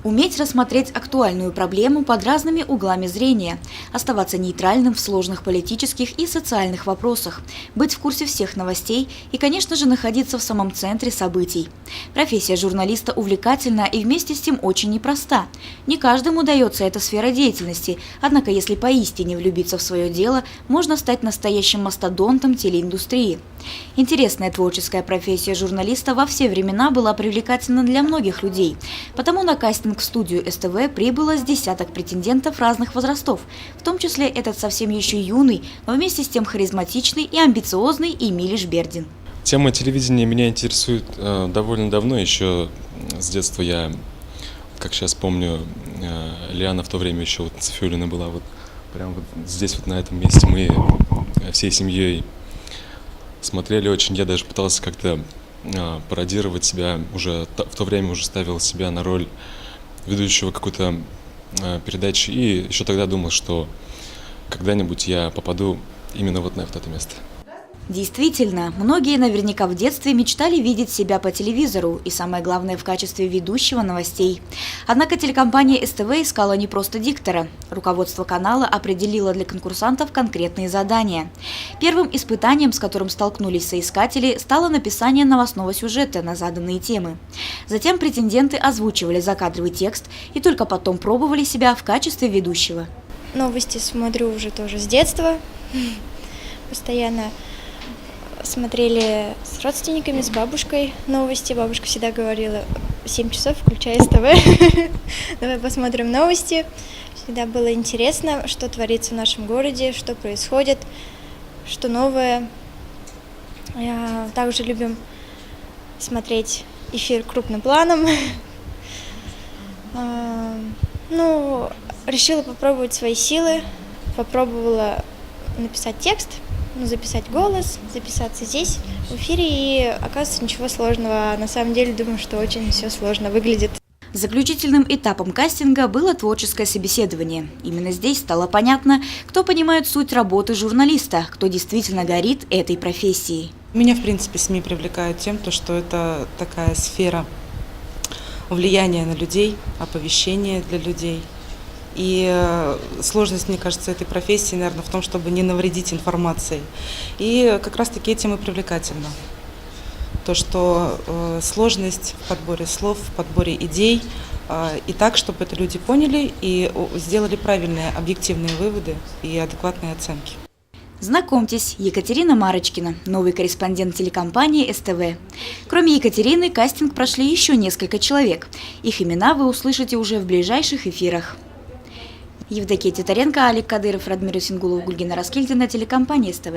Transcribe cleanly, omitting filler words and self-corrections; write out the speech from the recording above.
Уметь рассмотреть актуальную проблему под разными углами зрения, оставаться нейтральным в сложных политических и социальных вопросах, быть в курсе всех новостей и, конечно же, находиться в самом центре событий. Профессия журналиста увлекательна и вместе с тем очень непроста. Не каждому дается эта сфера деятельности, однако если поистине влюбиться в свое дело, можно стать настоящим мастодонтом телеиндустрии. Интересная творческая профессия журналиста во все времена была привлекательна для многих людей, потому на кастинг в студию СТВ прибыло с десяток претендентов разных возрастов, в том числе этот совсем еще юный, но вместе с тем харизматичный и амбициозный Эмиль Жбердин. Тема телевидения меня интересует довольно давно, еще с детства я, как сейчас помню, Лиана в то время еще Цифюлина была, прямо здесь на этом месте мы всей семьей смотрели очень, я даже пытался как-то пародировать себя, уже в то время уже ставил себя на роль ведущего какой-то передачи, и еще тогда думал, что когда-нибудь я попаду именно на это место. Действительно, многие наверняка в детстве мечтали видеть себя по телевизору и, самое главное, в качестве ведущего новостей. Однако телекомпания СТВ искала не просто диктора. Руководство канала определило для конкурсантов конкретные задания. Первым испытанием, с которым столкнулись соискатели, стало написание новостного сюжета на заданные темы. Затем претенденты озвучивали закадровый текст и только потом пробовали себя в качестве ведущего. Новости смотрю уже тоже с детства, постоянно. Смотрели с родственниками, с бабушкой новости. Бабушка всегда говорила: 7 часов включай СТВ. Давай посмотрим новости. Всегда было интересно, что творится в нашем городе, что происходит, что новое. Также любим смотреть эфир крупным планом. Решила попробовать свои силы. Попробовала написать текст, записать голос, записаться здесь, в эфире, и оказывается, ничего сложного. На самом деле, думаю, что очень все сложно выглядит. Заключительным этапом кастинга было творческое собеседование. Именно здесь стало понятно, кто понимает суть работы журналиста, кто действительно горит этой профессией. Меня, в принципе, СМИ привлекают тем, что это такая сфера влияния на людей, оповещения для людей. И сложность, мне кажется, этой профессии, наверное, в том, чтобы не навредить информацией. И как раз-таки этим и привлекательно. То, что сложность в подборе слов, в подборе идей, и так, чтобы это люди поняли и сделали правильные объективные выводы и адекватные оценки. Знакомьтесь, Екатерина Марочкина, новый корреспондент телекомпании СТВ. Кроме Екатерины, кастинг прошли еще несколько человек. Их имена вы услышите уже в ближайших эфирах. Евдокия Титаренко, Алик Кадыров, Радмир Усингулов, Гульгина Раскильдина, телекомпания СТВ.